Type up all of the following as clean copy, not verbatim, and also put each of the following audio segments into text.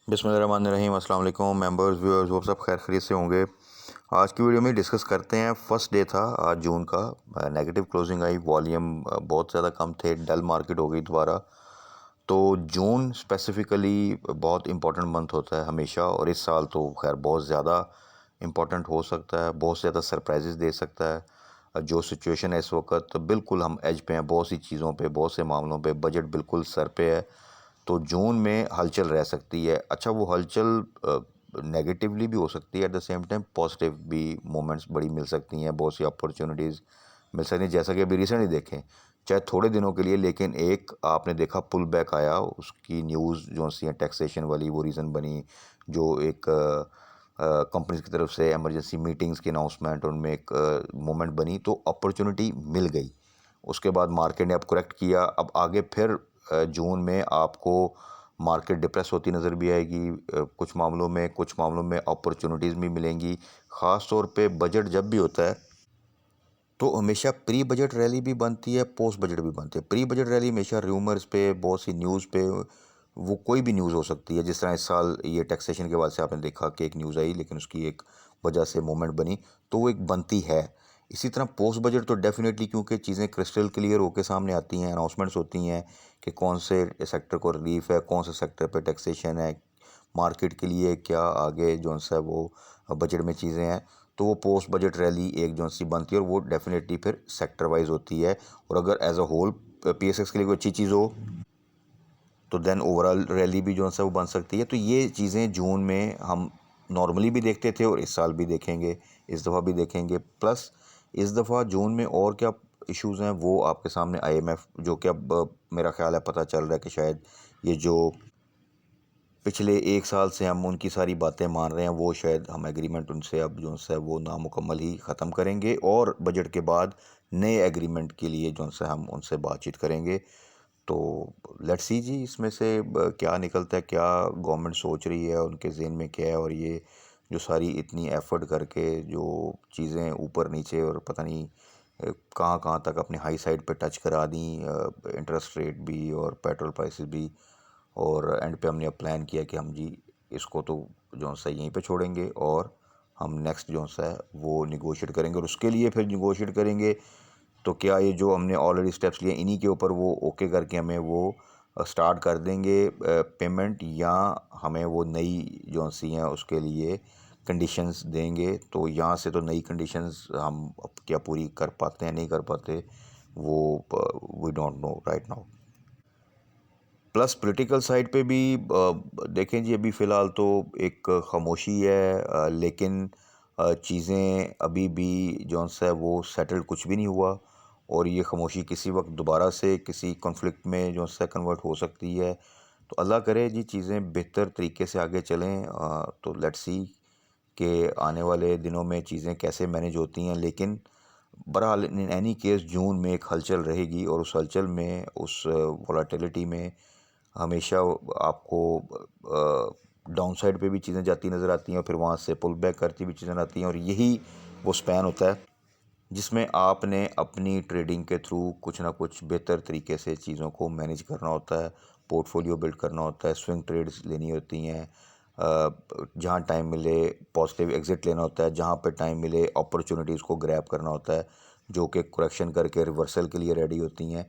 बिस्मिल्लाहिर्रहमानिर्रहीम। अस्सलाम वालेकुम मेंबर्स व्यूअर्स, वो सब खैर खैरियत से होंगे। आज की वीडियो में डिस्कस करते हैं, फर्स्ट डे था आज जून का, नेगेटिव क्लोजिंग आई, वॉल्यूम बहुत ज़्यादा कम थे, डल मार्केट हो गई दोबारा। तो जून स्पेसिफ़िकली बहुत इंपॉर्टेंट मंथ होता है हमेशा, और इस साल तो खैर बहुत ज़्यादा इंपॉर्टेंट हो सकता है, बहुत ज़्यादा सरप्राइजेस दे सकता है। जो सिचुएशन है इस वक्त, तो बिल्कुल हम एज पे हैं बहुत सी चीज़ों पे, बहुत से मामलों पे, बजट बिल्कुल सर पे है। तो जून में हलचल रह सकती है। अच्छा, वो हलचल नेगेटिवली भी हो सकती है, at the same time positive भी मोमेंट्स बड़ी मिल सकती हैं, बहुत सी अपॉर्चुनिटीज़ मिल सकती हैं, जैसा कि अभी रिसेंटली देखें, चाहे थोड़े दिनों के लिए, लेकिन एक आपने देखा पुल बैक आया, उसकी न्यूज़ जो सी है टैक्सेशन वाली, वो रीज़न बनी। जो एक कंपनीज की तरफ से एमरजेंसी मीटिंग्स की अनाउंसमेंट, उनमें एक मोमेंट बनी, तो अपॉर्चुनिटी मिल गई। उसके बाद मार्केट ने अब करेक्ट किया, अब आगे फिर जून में आपको मार्केट डिप्रेस होती नज़र भी आएगी कुछ मामलों में अपॉर्चुनिटीज़ भी मिलेंगी। ख़ास तौर पे बजट जब भी होता है तो हमेशा प्री बजट रैली भी बनती है, पोस्ट बजट भी बनती है। प्री बजट रैली हमेशा र्यूमर्स पे, बहुत सी न्यूज़ पे, वो कोई भी न्यूज़ हो सकती है। जिस तरह इस साल ये टैक्सेशन के बाद से आपने देखा कि एक न्यूज़ आई, लेकिन उसकी एक वजह से मूवमेंट बनी, तो वो एक बनती है। इसी तरह पोस्ट बजट तो डेफिनेटली, क्योंकि चीज़ें क्रिस्टल क्लियर होकर सामने आती हैं, अनाउंसमेंट्स होती हैं कि कौन से सेक्टर को रिलीफ है, कौन से सेक्टर पर टैक्सेशन है, मार्केट के लिए क्या आगे जो है वो बजट में चीज़ें हैं। तो वो पोस्ट बजट रैली एक जो सी बनती है, और वो डेफिनेटली फिर सेक्टर वाइज होती है। और अगर एज अ होल पीएसएक्स के लिए कोई अच्छी चीज़ हो, तो देन ओवरऑल रैली भी जो है वो बन सकती है। तो ये चीज़ें जून में हम नॉर्मली भी देखते थे, और इस साल भी देखेंगे, इस दफ़ा भी देखेंगे। प्लस इस दफ़ा जून में और क्या इश्यूज़ हैं वो आपके सामने आईएमएफ, जो कि अब मेरा ख्याल है पता चल रहा है कि शायद ये जो पिछले एक साल से हम उनकी सारी बातें मान रहे हैं, वो शायद हम एग्रीमेंट उनसे अब जो है वो नामुकम्मल ही ख़त्म करेंगे, और बजट के बाद नए एग्रीमेंट के लिए जो है हम उनसे बातचीत करेंगे। तो लेट्स सी जी, इसमें से क्या निकलता है, क्या गवर्नमेंट सोच रही है, उनके ज़हन में क्या है। और ये जो सारी इतनी एफ़र्ट करके जो चीज़ें ऊपर नीचे और पता नहीं कहाँ कहाँ तक अपने हाई साइड पे टच करा दी, इंटरेस्ट रेट भी और पेट्रोल प्राइसेस भी, और एंड पे हमने अब प्लान किया कि हम जी इसको तो जो सा यहीं पे छोड़ेंगे, और हम नेक्स्ट जो सा है वो निगोशिएट करेंगे। और उसके लिए फिर निगोशिएट करेंगे, तो क्या ये जो हमने ऑलरेडी स्टेप्स लिए इन्हीं के ऊपर वो ओके करके हमें वो स्टार्ट कर देंगे पेमेंट, या हमें वो नई जो सी हैं उसके लिए कंडीशंस देंगे। तो यहाँ से तो नई कंडीशंस हम अब क्या पूरी कर पाते हैं नहीं कर पाते, वो we don't know right now. Plus political side पे भी देखें जी, अभी फ़िलहाल तो एक खामोशी है, लेकिन चीज़ें अभी भी जो है वो सेटल्ड कुछ भी नहीं हुआ, और ये खामोशी किसी वक्त दोबारा से किसी कॉन्फ्लिक्ट में जो है कन्वर्ट हो सकती है। तो अल्लाह करे जी चीज़ें बेहतर तरीके से आगे चलें। तो लेट्स सी कि आने वाले दिनों में चीज़ें कैसे मैनेज होती हैं। लेकिन बहरहाल इन एनी केस जून में एक हलचल रहेगी, और उस हलचल में, उस वॉलेटिलिटी में हमेशा आपको डाउन साइड पे भी चीज़ें जाती नज़र आती हैं, और फिर वहाँ से पुल बैक करती भी चीज़ें आती हैं। और यही वो स्पैन होता है जिसमें आपने अपनी ट्रेडिंग के थ्रू कुछ ना कुछ बेहतर तरीके से चीज़ों को मैनेज करना होता है, पोर्टफोलियो बिल्ड करना होता है, स्विंग ट्रेड्स लेनी होती हैं, जहाँ टाइम मिले पॉजिटिव एग्ज़िट लेना होता है, जहाँ पे टाइम मिले अपॉर्चुनिटीज़ को ग्रैब करना होता है, जो कि करेक्शन करके रिवर्सल के लिए रेडी होती हैं।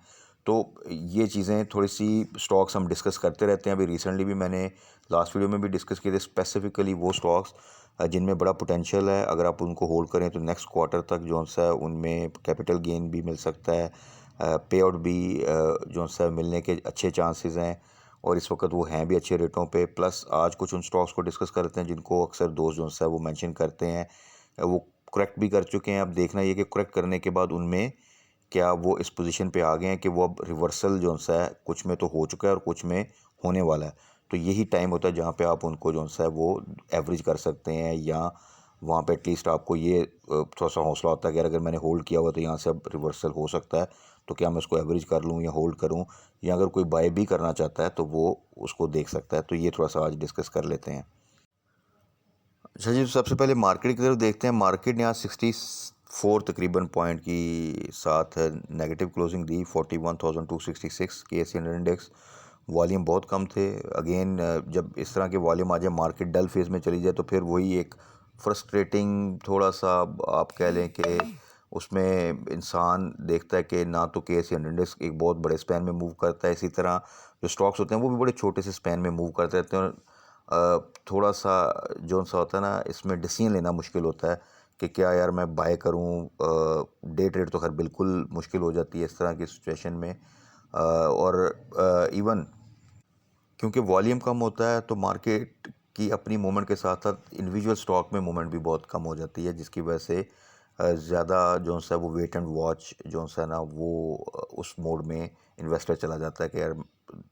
तो ये चीज़ें थोड़ी सी स्टॉक्स हम डिस्कस करते रहते हैं। अभी रिसेंटली भी मैंने लास्ट वीडियो में भी डिस्कस किए थे स्पेसिफिकली वो स्टॉक्स जिनमें बड़ा पोटेंशियल है। अगर आप उनको होल्ड करें तो नेक्स्ट क्वार्टर तक जो सा उनमें कैपिटल गेन भी मिल सकता है, पे आउट भी जो सा मिलने के अच्छे चांसेस हैं, और इस वक्त वो हैं भी अच्छे रेटों पे। प्लस आज कुछ उन स्टॉक्स को डिस्कस करते हैं जिनको अक्सर दोस्त जो सा वो मेंशन करते हैं, वो करेक्ट भी कर चुके हैं। अब देखना ये कि करेक्ट करने के बाद उनमें क्या वो इस पोजीशन पे आ गए हैं कि वो अब रिवर्सल जो सा है कुछ में तो हो चुका है और कुछ में होने वाला है। तो यही टाइम होता है जहाँ पे आप उनको जो सा है वो एवरेज कर सकते हैं, या वहाँ पे एटलीस्ट आपको ये थोड़ा सा हौसला होता है कि अगर मैंने होल्ड किया हुआ तो यहाँ से अब रिवर्सल हो सकता है, तो क्या मैं उसको एवरेज कर लूँ या होल्ड करूँ, या अगर कोई बाय भी करना चाहता है तो वो उसको देख सकता है। तो ये थोड़ा सा आज डिस्कस कर लेते हैं। अच्छा जी, तो सबसे पहले मार्केट की तरफ देखते हैं। मार्केट ने आज 64 तकरीबन पॉइंट की साथ नेगेटिव क्लोजिंग दी। 41,266 के एस इंडेक्स वॉल्यूम बहुत कम थे। अगेन जब इस तरह के वॉल्यूम आ जाए, मार्केट डल फेज़ में चली जाए, तो फिर वही एक फ्रस्ट्रेटिंग थोड़ा सा आप कह लें कि उसमें इंसान देखता है कि ना तो KSE 100 इंडेक्स एक बहुत बड़े स्पैन में मूव करता है, इसी तरह जो स्टॉक्स होते हैं वो भी बड़े छोटे से स्पैन में मूव करते रहते हैं। और थोड़ा सा जो सा होता है ना, इसमें डिसीजन लेना मुश्किल होता है कि क्या यार मैं बाय करूं। डे ट्रेड तो खैर बिल्कुल मुश्किल हो जाती है इस तरह की सिचुएशन में। और इवन क्योंकि वॉल्यूम कम होता है तो मार्केट की अपनी मूवमेंट के साथ साथ इंडिविजुअल स्टॉक में मूवमेंट भी बहुत कम हो जाती है, जिसकी वजह से ज़्यादा जो सा वो वेट एंड वॉच जो सा ना वो उस मोड में इन्वेस्टर चला जाता है कि यार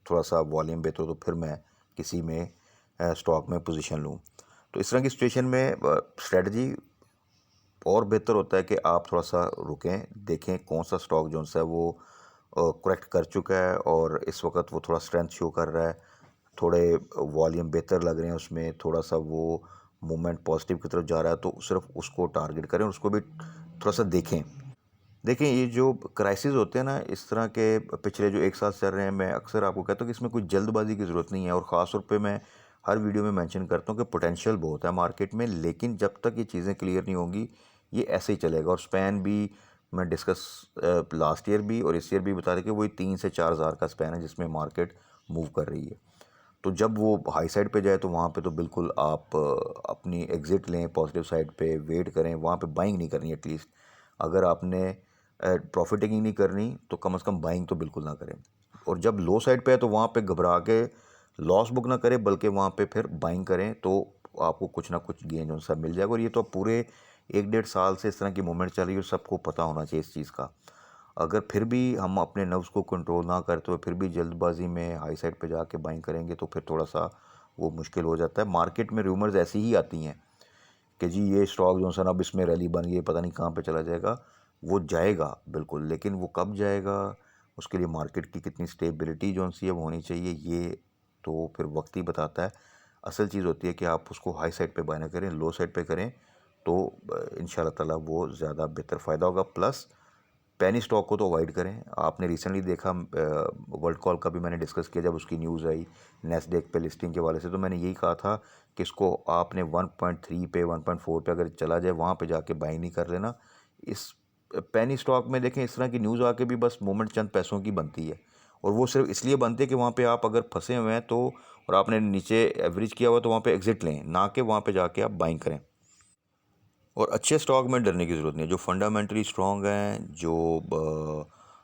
थोड़ा सा वॉल्यूम बेहतर हो तो फिर मैं किसी में स्टॉक में पोजीशन लूँ। तो इस तरह की सिचुएशन में स्ट्रेटजी और बेहतर होता है कि आप थोड़ा सा रुकें, देखें कौन सा स्टॉक जो सा है वो करेक्ट कर चुका है और इस वक्त वो थोड़ा स्ट्रेंथ शो कर रहा है, थोड़े वॉल्यूम बेहतर लग रहे हैं उसमें, थोड़ा सा वो मूवमेंट पॉजिटिव की तरफ जा रहा है, तो सिर्फ उसको टारगेट करें और उसको भी थोड़ा सा देखें। देखें, ये जो क्राइसिस होते हैं ना इस तरह के पिछले जो एक साल चल रहे हैं, मैं अक्सर आपको कहता हूँ कि इसमें कोई जल्दबाजी की ज़रूरत नहीं है। और ख़ास तौर पे मैं हर वीडियो में मेंशन करता हूँ कि पोटेंशियल बहुत है मार्केट में, लेकिन जब तक ये चीज़ें क्लियर नहीं होंगी ये ऐसे ही चलेगा। और स्पैन भी मैं डिस्कस लास्ट ईयर भी और इस ईयर भी बता रहे कि वही 3 से 4 हज़ार का स्पैन है जिसमें मार्केट मूव कर रही है। तो जब वो हाई साइड पे जाए तो वहाँ पे तो बिल्कुल आप अपनी एग्ज़िट लें, पॉजिटिव साइड पे वेट करें, वहाँ पे बाइंग नहीं करनी एटलीस्ट। अगर आपने प्रॉफिट टेकिंग नहीं करनी तो कम से कम बाइंग तो बिल्कुल ना करें। और जब लो साइड पे है तो वहाँ पे घबरा के लॉस बुक ना करें, बल्कि वहाँ पे फिर बाइंग करें, तो आपको कुछ ना कुछ गेन जो सब मिल जाएगा। और ये तो पूरे 1 डेढ़ साल से इस तरह की मूवमेंट चल रही है और सबको पता होना चाहिए इस चीज़ का। अगर फिर भी हम अपने नर्व्स को कंट्रोल ना करते हुए फिर भी जल्दबाजी में हाई साइड पे जाके बाइंग करेंगे तो फिर थोड़ा सा वो मुश्किल हो जाता है। मार्केट में रूमर्स ऐसी ही आती हैं कि जी ये स्टॉक जो है ना अब इसमें रैली बन गई, पता नहीं कहाँ पे चला जाएगा। वो जाएगा बिल्कुल, लेकिन वो कब जाएगा, उसके लिए मार्केट की कितनी स्टेबिलिटी जो सी है वो होनी चाहिए, ये तो फिर वक्त ही बताता है। असल चीज़ होती है कि आप उसको हाई साइड पे बाय ना करें, लो साइड पे करें, तो इंशाल्लाह ताला वो ज़्यादा बेहतर फ़ायदा होगा। प्लस पेनी स्टॉक को तो अवॉइड करें। आपने रिसेंटली देखा, वर्ल्ड कॉल का भी मैंने डिस्कस किया जब उसकी न्यूज़ आई नेस्डेक पे लिस्टिंग के वाले से, तो मैंने यही कहा था कि इसको आपने 1.3 पे 1.4 पे अगर चला जाए वहाँ पे जाके बाई नहीं कर लेना। इस पेनी स्टॉक में देखें इस तरह की न्यूज़ आके भी बस मूवमेंट चंद पैसों की बनती है, और वो सिर्फ इसलिए बनती है कि वहाँ पे आप अगर फंसे हुए हैं तो, और आपने नीचे एवरेज किया हुआ तो वहाँ पे एग्जिट लें, ना कि वहाँ पे जाके आप बाइंग करें। और अच्छे स्टॉक में डरने की ज़रूरत नहीं है, जो फंडामेंटली स्ट्रॉन्ग हैं, जो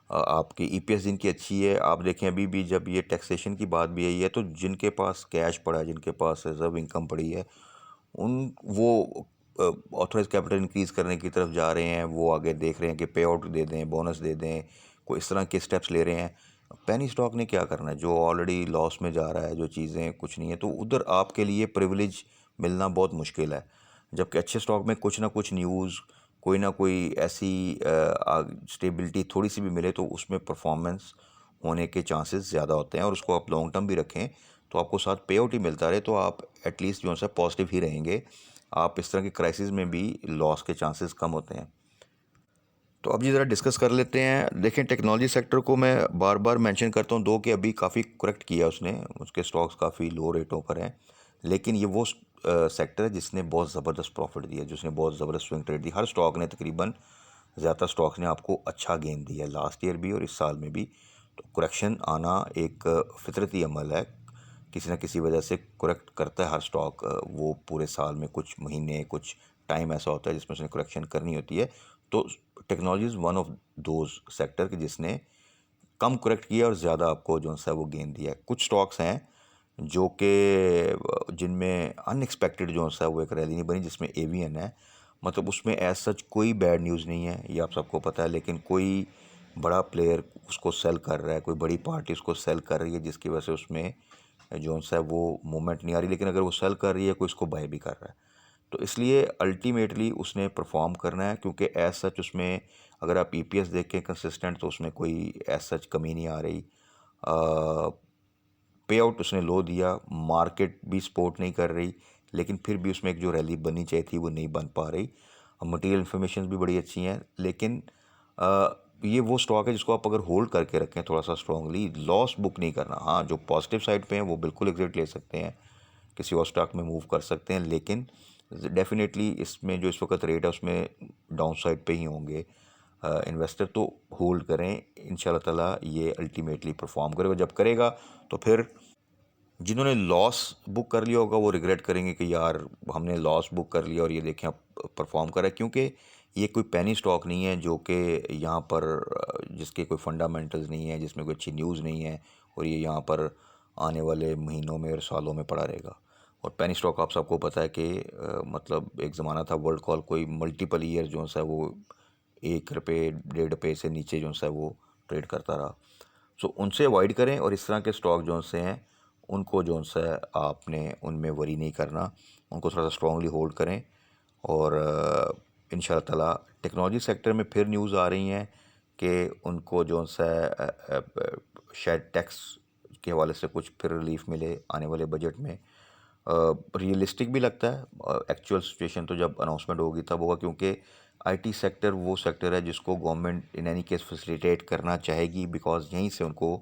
आपकी ईपीएस जिनकी अच्छी है। आप देखें अभी भी जब ये टैक्सेशन की बात भी आई है तो जिनके पास कैश पड़ा है, जिनके पास रिजर्व इनकम पड़ी है, उन वो ऑथराइज कैपिटल इंक्रीज़ करने की तरफ जा रहे हैं। वो आगे देख रहे हैं कि पे आउट दे दें, बोनस दे दें, कोई इस तरह के स्टेप्स ले रहे हैं। पेनी स्टॉक ने क्या करना है, जो ऑलरेडी लॉस में जा रहा है, जो चीज़ें कुछ नहीं है, तो उधर आपके लिए प्रिविलेज मिलना बहुत मुश्किल है। जबकि अच्छे स्टॉक में कुछ ना कुछ न्यूज़, कोई ना कोई ऐसी स्टेबिलिटी थोड़ी सी भी मिले तो उसमें परफॉर्मेंस होने के चांसेस ज़्यादा होते हैं। और उसको आप लॉन्ग टर्म भी रखें तो आपको साथ पे आउट ही मिलता रहे, तो आप एटलीस्ट जो है पॉजिटिव ही रहेंगे। आप इस तरह के क्राइसिस में भी लॉस के चांसेस कम होते हैं। तो अब ये ज़रा डिस्कस कर लेते हैं। देखें, टेक्नोलॉजी सेक्टर को मैं बार बार मेंशन करता हूँ, दो कि अभी काफ़ी करेक्ट किया उसने, उसके स्टॉक्स काफ़ी लो रेटों पर हैं, लेकिन ये वो सेक्टर है जिसने बहुत ज़बरदस्त प्रॉफिट दिया, जिसने बहुत ज़बरदस्त स्विंग ट्रेड दी। हर स्टॉक ने तकरीबन, ज़्यादातर स्टॉक्स ने आपको अच्छा गेन दिया लास्ट ईयर भी और इस साल में भी। तो करेक्शन आना एक फितरती अमल है, किसी ना किसी वजह से करेक्ट करता है हर स्टॉक। वो पूरे साल में कुछ महीने, कुछ टाइम ऐसा होता है जिसमें उसने करेक्शन करनी होती है। तो technology is one of those sector कि जिसने कम करेक्ट किया और ज़्यादा आपको जो सा वो गेन दिया है। कुछ स्टॉक्स हैं जो कि जिनमें अनएक्सपेक्टेड जो सा वो एक रैली नहीं बनी, जिसमें एवीएन है। मतलब उसमें एज सच कोई बैड न्यूज़ नहीं है, ये आप सबको पता है, लेकिन कोई बड़ा प्लेयर उसको सेल कर रहा है, कोई बड़ी पार्टी उसको सेल कर रही है, जिसकी वजह से उसमें जो सा वो मूवमेंट नहीं आ रही। लेकिन अगर वो सेल कर रही है, कोई उसको बाय भी कर रहा है, तो इसलिए अल्टीमेटली उसने परफॉर्म करना है, क्योंकि एज सच उसमें अगर आप ईपीएस देखें कंसिस्टेंट तो उसमें कोई एज सच कमी नहीं आ रही। पे आउट उसने लो दिया, मार्केट भी सपोर्ट नहीं कर रही, लेकिन फिर भी उसमें एक जो रैली बननी चाहिए थी वो नहीं बन पा रही। मटेरियल इन्फॉर्मेशन भी बड़ी अच्छी हैं, लेकिन ये वो स्टॉक है जिसको आप अगर होल्ड करके रखें थोड़ा सा स्ट्रांगली, लॉस बुक नहीं करना। हाँ, जो पॉजिटिव साइड पे हैं वो बिल्कुल एग्जिट ले सकते हैं, किसी और स्टॉक में मूव कर सकते हैं, लेकिन डेफिनेटली इसमें जो इस वक्त रेट है उसमें डाउन साइड पे ही होंगे इन्वेस्टर। तो होल्ड करें, इंशाल्लाह ताला ये अल्टीमेटली परफॉर्म करेगा। जब करेगा तो फिर जिन्होंने लॉस बुक कर लिया होगा वो रिग्रेट करेंगे कि यार हमने लॉस बुक कर लिया और ये देखें अब परफॉर्म कर रहा है, क्योंकि ये कोई पेनी स्टॉक नहीं है जो कि यहाँ पर जिसके कोई फंडामेंटल्स नहीं है, जिसमें कोई अच्छी न्यूज़ नहीं है, और ये यहाँ पर आने वाले महीनों में और सालों में पड़ा रहेगा। और पेनी स्टॉक आप सबको पता है कि मतलब एक ज़माना था वर्ल्ड कॉल कोई मल्टीपल ईयर जो सा वो 1 रुपये 1.5 रुपये से नीचे जो सा वो ट्रेड करता रहा। सो उनसे अवॉइड करें, और इस तरह के स्टॉक जो से हैं उनको जो सा आपने उनमें वरी नहीं करना, उनको थोड़ा सा स्ट्रांगली होल्ड करें। और इंशाल्लाह ताला टेक्नोलॉजी सेक्टर में फिर न्यूज़ आ रही हैं कि उनको जो सा शायद टैक्स के हवाले से कुछ फिर रिलीफ मिले आने वाले बजट में। रियलिस्टिक भी लगता है, एक्चुअल सिचुएशन तो जब अनाउंसमेंट होगी तब होगा, क्योंकि आईटी सेक्टर वो सेक्टर है जिसको government in any case facilitate करना चाहेगी, बिकॉज यहीं से उनको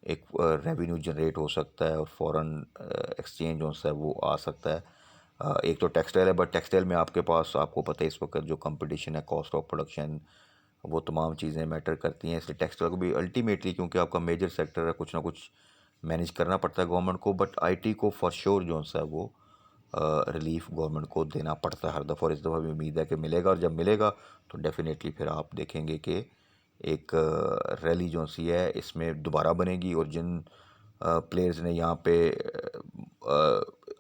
एक रेवेन्यू जनरेट हो सकता है और फॉरेन एक्सचेंज जो है वो आ सकता है। एक तो टेक्सटाइल है, बट टेक्सटाइल में आपके पास आपको पता है इस वक्त जो कंपटीशन है, कॉस्ट ऑफ प्रोडक्शन, वो तमाम चीज़ें मैटर करती हैं। इसलिए टेक्सटाइल को भी अल्टीमेटली, क्योंकि आपका मेजर सेक्टर है, कुछ ना कुछ मैनेज करना पड़ता है गवर्नमेंट को, बट आईटी को फॉर श्योर जो है वो रिलीफ गवर्नमेंट को देना पड़ता है हर दफ़ा, और इस दफ़ा भी उम्मीद है कि मिलेगा। और जब मिलेगा तो डेफिनेटली फिर आप देखेंगे कि एक रैली जो सी है इसमें दोबारा बनेगी, और जिन प्लेयर्स ने यहाँ पे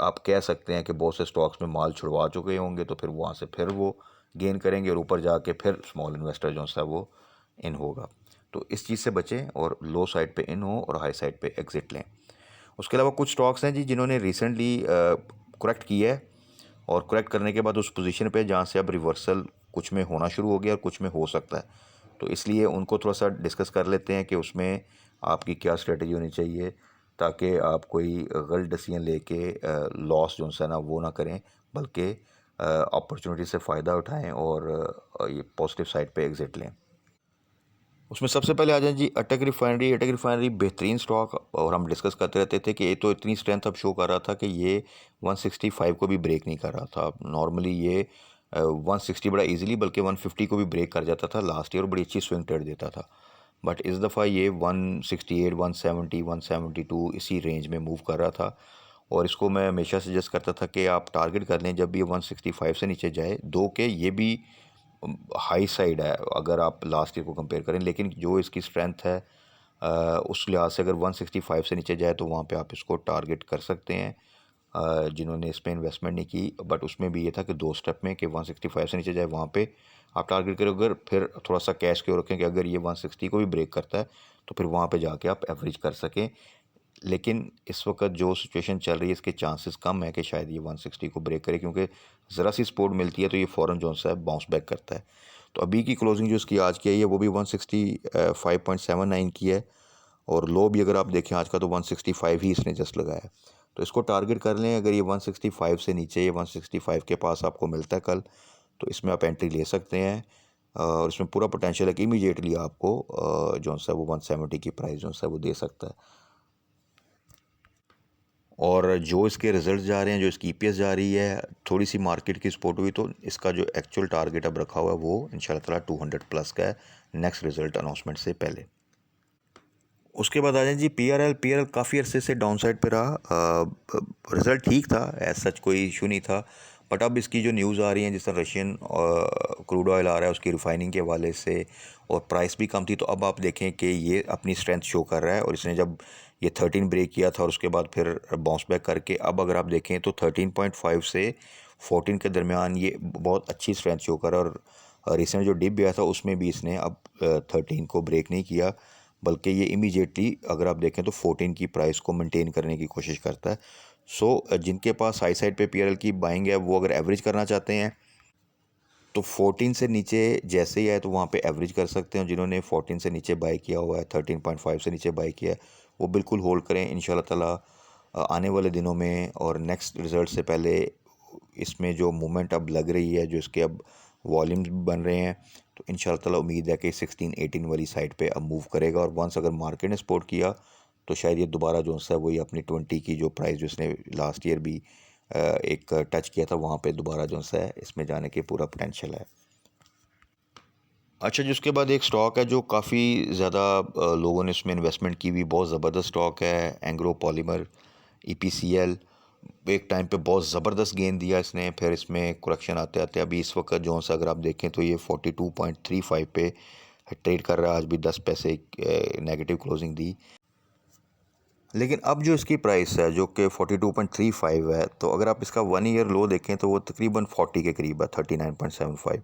आप कह सकते हैं कि बहुत से स्टॉक्स में माल छुड़वा चुके होंगे, तो फिर वहाँ से फिर वो गेन करेंगे और ऊपर जाके फिर स्मॉल इन्वेस्टर जो सा वो इन होगा। तो इस चीज़ से बचें और लो साइड पे इन हो और हाई साइड पे एग्ज़िट लें। उसके अलावा कुछ स्टॉक्स हैं जी जिन्होंने रिसेंटली करेक्ट किया है, और करेक्ट करने के बाद उस पोजीशन पे जहाँ से अब रिवर्सल कुछ में होना शुरू हो गया और कुछ में हो सकता है, तो इसलिए उनको थोड़ा सा डिस्कस कर लेते हैं कि उसमें आपकी क्या स्ट्रेटजी होनी चाहिए, ताकि आप कोई गलत डिसीजन लेके लॉस जो है ना वो ना करें, बल्कि अपॉर्चुनिटी से फ़ायदा उठाएं और ये पॉजिटिव साइड पे एग्ज़िट लें। उसमें सबसे पहले आ जाए जी अटक रिफाइनरी। अटक रिफाइनरी बेहतरीन स्टॉक, और हम डिस्कस करते रहते थे कि ये तो इतनी स्ट्रेंथ अब शो कर रहा था कि ये 165 को भी ब्रेक नहीं कर रहा था। नॉर्मली ये 160 बड़ा इजीली, बल्कि 150 को भी ब्रेक कर जाता था लास्ट ईयर, बड़ी अच्छी स्विंग ट्रेड देता था। बट इस दफ़ा ये 168 170 172 इसी रेंज में मूव कर रहा था, और इसको मैं हमेशा सजेस्ट करता था कि आप टारगेट कर लें जब ये 165 से नीचे जाए, दो के ये भी हाई साइड है अगर आप लास्ट ईयर को कंपेयर करें, लेकिन जो इसकी स्ट्रेंथ है उस लिहाज से अगर 165 से नीचे जाए तो वहाँ पे आप इसको टारगेट कर सकते हैं। जिन्होंने इस पर इन्वेस्टमेंट नहीं की, बट उसमें भी ये था कि 2 स्टेप में कि 165 से नीचे जाए वहाँ पे आप टारगेट करें, अगर फिर थोड़ा सा कैश के रखें कि अगर ये 160 को भी ब्रेक करता है तो फिर वहाँ पे जाके आप एवरेज कर सकें। लेकिन इस वक्त जो सिचुएशन चल रही है इसके चांसेस कम है कि शायद ये 160 को ब्रेक करे, क्योंकि ज़रा सी सपोर्ट मिलती है तो ये फ़ौरन जो है बाउंस बैक करता है। तो अभी की क्लोजिंग जो इसकी आज की आई है वो भी 165.79 की है, और लो भी अगर आप देखें आज का तो 165 ही इसने जस्ट लगाया है। तो इसको टारगेट कर लें, अगर ये 165 से नीचे, ये 165 के पास आपको मिलता है कल, तो इसमें आप एंट्री ले सकते हैं। और इसमें पूरा पोटेंशियल है कि इमीडिएटली आपको जो है वो 170 की प्राइस जो है वो दे सकता है। और जो इसके रिज़ल्ट जा रहे हैं, जो इसकी ईपीएस जा रही है, थोड़ी सी मार्केट की सपोर्ट हुई तो इसका जो एक्चुअल टारगेट अब रखा हुआ है वो इंशाल्लाह ताला 200 प्लस का है नेक्स्ट रिज़ल्ट अनाउंसमेंट से पहले। उसके बाद आ जाए जी पीआरएल। पीआरएल काफ़ी अरसे से डाउन साइड पे रहा, रिज़ल्ट ठीक था, एज सच कोई इशू नहीं था, बट अब इसकी जो न्यूज़ आ रही है जिस तरह रशियन क्रूड ऑयल आ रहा है उसकी रिफाइनिंग के हवाले से, और प्राइस भी कम थी, तो अब आप देखें कि ये अपनी स्ट्रेंथ शो कर रहा है, और इसने जब ये 13 ब्रेक किया था और उसके बाद फिर बाउंस बैक करके अब अगर आप देखें तो 13.5 से 14 के दरमियान ये बहुत अच्छी स्ट्रेंथ शो कर रहा है। और रिसेंट जो डिप गया था उसमें भी इसने अब 13 को ब्रेक नहीं किया, बल्कि ये इमीडिएटली अगर आप देखें तो 14 की प्राइस को मेंटेन करने की कोशिश करता है। सो जिनके पास हाई साइड पे पीआरएल की बाइंग है वो अगर एवरेज करना चाहते हैं तो 14 से नीचे जैसे ही आए तो वहाँ पे एवरेज कर सकते हैं। जिन्होंने 14 से नीचे बाई किया हुआ है, 13.5 से नीचे बाई किया है, वो बिल्कुल होल्ड करें। इंशाल्लाह ताला आने वाले दिनों में और नेक्स्ट रिज़ल्ट से पहले इसमें जो मूवमेंट अब लग रही है, जो इसके अब वॉल्यूम्स भी बन रहे हैं, तो इंशाल्लाह ताला उम्मीद है कि 16-18 वाली साइड पे अब मूव करेगा। और वंस अगर मार्केट ने सपोर्ट किया तो शायद ये दोबारा जो है वही अपनी 20 की जो प्राइस जो इसने लास्ट ईयर भी एक टच किया था, वहाँ पे दोबारा जो है इसमें जाने के पूरा पोटेंशियल है। अच्छा जी, उसके बाद एक स्टॉक है जो काफ़ी ज़्यादा लोगों ने इसमें इन्वेस्टमेंट की हुई, बहुत ज़बरदस्त स्टॉक है, एंग्रो पॉलीमर EPCL। एक टाइम पे बहुत ज़बरदस्त गेन दिया इसने, फिर इसमें करेक्शन आते आते अभी इस वक्त जो सा अगर आप देखें तो ये 42.35 पे ट्रेड कर रहा है। आज भी 10 पैसे नेगेटिव क्लोजिंग दी, लेकिन अब जो इसकी प्राइस है जो कि 42.35 है, तो अगर आप इसका 1 ईयर लो देखें तो वो तकरीबन 40 के करीब है, 39.75।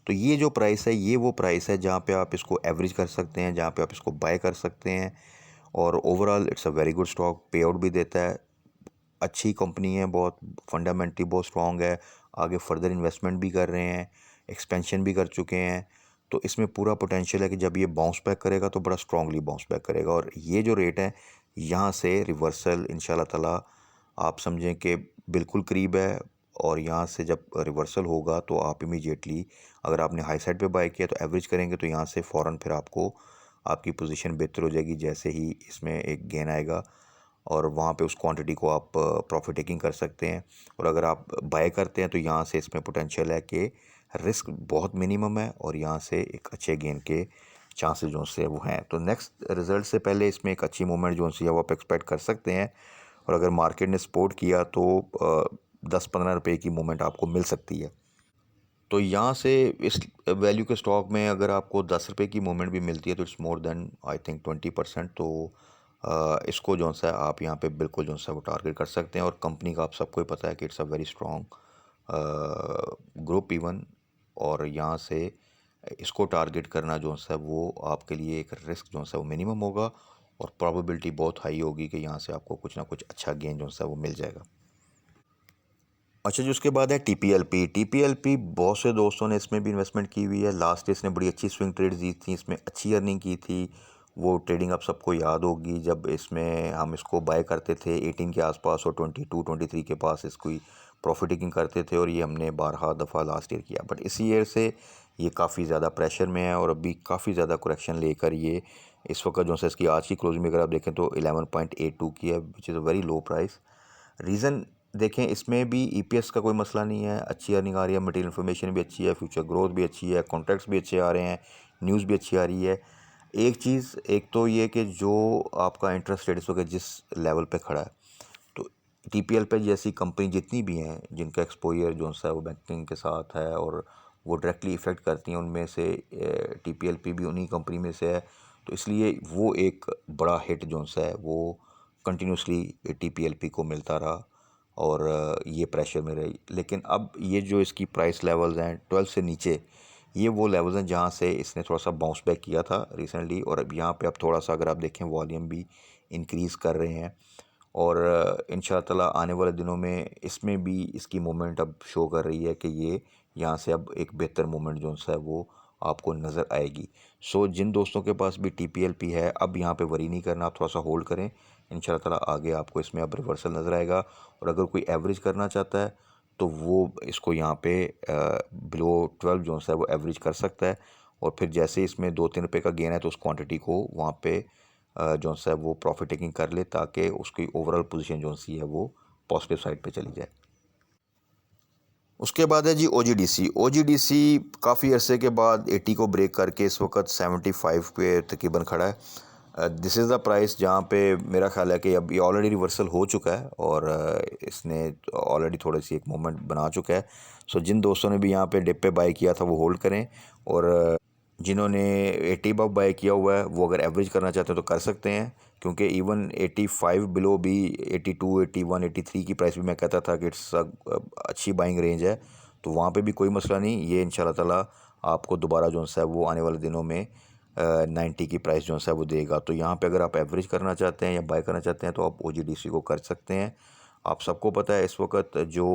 तो ये जो प्राइस है ये वो प्राइस है जहाँ पे आप इसको एवरेज कर सकते हैं, जहाँ पे आप इसको बाय कर सकते हैं। और overall it's a very good stock, पे आउट भी देता है, अच्छी कंपनी है, बहुत फंडामेंटली बहुत स्ट्रॉन्ग है, आगे फर्दर इन्वेस्टमेंट भी कर रहे हैं, एक्सपेंशन भी कर चुके हैं। तो इसमें पूरा पोटेंशियल है कि जब ये बाउंस बैक करेगा तो बड़ा स्ट्रांगली बाउंस बैक करेगा। और ये जो रेट है यहाँ से रिवर्सल इंशाल्लाह ताला आप समझें कि बिल्कुल करीब है। और यहाँ से जब रिवर्सल होगा तो आप इमीडिएटली, अगर आपने हाई साइड पे बाय किया तो एवरेज करेंगे तो यहाँ से फ़ौरन फिर आपको आपकी पोजीशन बेहतर हो जाएगी जैसे ही इसमें एक गेन आएगा। और वहाँ पे उस क्वांटिटी को आप प्रॉफिट टेकिंग कर सकते हैं। और अगर आप बाय करते हैं तो यहाँ से इसमें पोटेंशियल है कि रिस्क बहुत मिनिमम है और यहाँ से एक अच्छे गेन के चांसेस जो से वो हैं। तो नेक्स्ट रिज़ल्ट से पहले इसमें एक अच्छी मूवमेंट जो सी है वो आप एक्सपेक्ट कर सकते हैं। और अगर मार्केट ने सपोर्ट किया तो 10-15 रुपए की मूवमेंट आपको मिल सकती है। तो यहाँ से इस वैल्यू के स्टॉक में अगर आपको 10 रुपए की मूवमेंट भी मिलती है तो it's more than I think 20%। तो इसको जो सा आप यहाँ पे बिल्कुल जो सा वो टारगेट कर सकते हैं। और कंपनी का आप सबको ही पता है कि it's a very strong group even. और यहाँ से इसको टारगेट करना जो सा वो आपके लिए एक रिस्क जो सा वो मिनिमम होगा और प्रोबेबिलिटी बहुत हाई होगी कि यहाँ से आपको कुछ ना कुछ अच्छा गेन जो सा वो मिल जाएगा। अच्छा जी, उसके बाद है टी पी एल पी बहुत से दोस्तों ने इसमें भी इन्वेस्टमेंट की हुई है। लास्ट ईयर इसने बड़ी अच्छी स्विंग ट्रेड दी थी, इसमें अच्छी अर्निंग की थी। वो ट्रेडिंग आप सबको याद होगी जब इसमें हम इसको बाय करते थे 18 के आसपास और 22-23 के पास इसको प्रॉफिट टेकिंग करते थे। और ये हमने 12 दफ़ा लास्ट ईयर किया, बट इसी ईयर से ये काफ़ी ज़्यादा प्रेशर में है और अभी काफ़ी ज़्यादा करेक्शन लेकर ये इस वक्त जो है इसकी आज की क्लोजिंग में अगर आप देखें तो 11.82 की है, which is a very low price. Reason देखें, इसमें भी EPS का कोई मसला नहीं है, अच्छी अर्निंग आ रही है, मटेरियल इन्फॉर्मेशन भी अच्छी है, फ्यूचर ग्रोथ भी अच्छी है, कॉन्ट्रैक्ट्स भी अच्छे आ रहे हैं, न्यूज़ भी अच्छी आ रही है। एक चीज़ एक तो ये कि जो आपका इंटरेस्ट रेट इस वक्त जिस लेवल पे खड़ा है, तो TPL पे जैसी कंपनी जितनी भी हैं जिनका एक्सपोजर जो सा है वो बैंकिंग के साथ है और वो डायरेक्टली इफ़ेक्ट करती हैं, उनमें से TPLP भी उन्हीं कंपनी में से है। तो इसलिए वो एक बड़ा हिट जो सा है वो कंटिन्यूसली TPLP को मिलता रहा और ये प्रेशर में रही। लेकिन अब ये जो इसकी प्राइस लेवल्स हैं 12 से नीचे, ये वो लेवल्स हैं जहाँ से इसने थोड़ा सा बाउंस बैक किया था रिसेंटली। और अब यहाँ पे अब थोड़ा सा अगर आप देखें वॉल्यूम भी इंक्रीज़ कर रहे हैं। और इंशाअल्लाह ताला आने वाले दिनों में इसमें भी इसकी मूवमेंट अब शो कर रही है कि ये यहाँ से अब एक बेहतर मूवमेंट जो है वो आपको नज़र आएगी। सो जिन दोस्तों के पास भी TPLP है, अब यहाँ पे वरी नहीं करना, आप थोड़ा सा होल्ड करें। इंशाअल्लाह ताला आगे आपको इसमें अब रिवर्सल नज़र आएगा। और अगर कोई एवरेज करना चाहता है तो वो इसको यहाँ पे बिलो 12 जो है वो एवरेज कर सकता है। और फिर जैसे इसमें 2-3 रुपये का गेन है तो उस क्वांटिटी को वहाँ पे जो है वो प्रॉफिट टेकिंग कर ले ताकि उसकी ओवरऑल पोजीशन जो सी है वो पॉजिटिव साइड पे चली जाए। उसके बाद है जी OGDC काफ़ी अरसे के बाद 80 को ब्रेक करके इस वक्त 75 पे तकरीबन खड़ा है। दिस इज़ द प्राइस जहाँ पे मेरा ख्याल है कि अब ये ऑलरेडी रिवर्सल हो चुका है और इसने ऑलरेडी थोड़ी सी एक मूवमेंट बना चुका है। सो जिन दोस्तों ने भी यहाँ पे डिप पे बाय किया था वो होल्ड करें। और जिन्होंने 80 अबव बाय किया हुआ है वो अगर एवरेज करना चाहते हैं तो कर सकते हैं, क्योंकि इवन 85 बिलो भी 82, 81, 83 की प्राइस भी मैं कहता था कि इट्स अच्छी बाइंग रेंज है। तो वहाँ पे भी कोई मसला नहीं, ये इंशाल्लाह ताला आपको दोबारा जो है वो आने वाले दिनों में 90 की प्राइस जो है वो देगा। तो यहाँ पे अगर आप एवरेज करना चाहते हैं या बाय करना चाहते हैं तो आप OGDC को कर सकते हैं। आप सबको पता है इस वक्त जो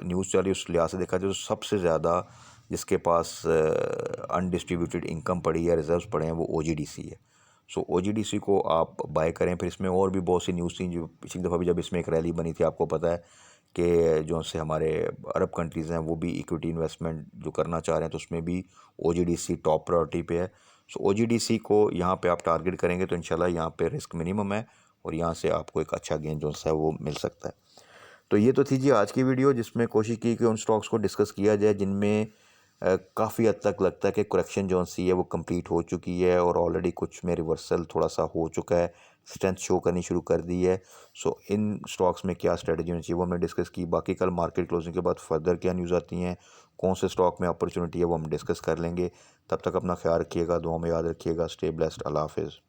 न्यूज़ चल रही है उस लिहाज से देखा जाए तो सबसे ज़्यादा जिसके पास अनडिस्ट्रीब्यूटेड इनकम पड़ी है, रिजर्व्स पड़े हैं, वो OGDC है। सो OGDC को आप बाय करें। फिर इसमें और भी बहुत सी न्यूज़ थी जो पिछली दफ़ा भी जब इसमें एक रैली बनी थी, आपको पता है कि जो से हमारे अरब कंट्रीज़ हैं वो भी इक्विटी इन्वेस्टमेंट जो करना चाह रहे हैं तो उसमें भी OGDC टॉप प्रायोरिटी पे है। सो OGDC को यहाँ पे आप टारगेट करेंगे तो इंशाल्लाह यहाँ पे रिस्क मिनिमम है और यहाँ से आपको एक अच्छा गेन जो है वो मिल सकता है। तो ये तो थी जी आज की वीडियो, जिसमें कोशिश की कि उन स्टॉक्स को डिस्कस किया जाए जिनमें काफ़ी हद तक लगता है कि करेक्शन जो सी है वो कंप्लीट हो चुकी है और ऑलरेडी कुछ में रिवर्सल थोड़ा सा हो चुका है, स्ट्रेंथ शो करनी शुरू कर दी है। सो इन स्टॉक्स में क्या स्ट्रेटजी होनी चाहिए वो हमने डिस्कस की। बाकी कल मार्केट क्लोजिंग के बाद फर्दर क्या न्यूज़ आती हैं, कौन से स्टॉक में अपॉर्चुनिटी है वो हम डिस्कस कर लेंगे। तब तक अपना ख्याल रखिएगा, दुआ में याद रखिएगा। Stay blessed. अल्लाह हाफिज़।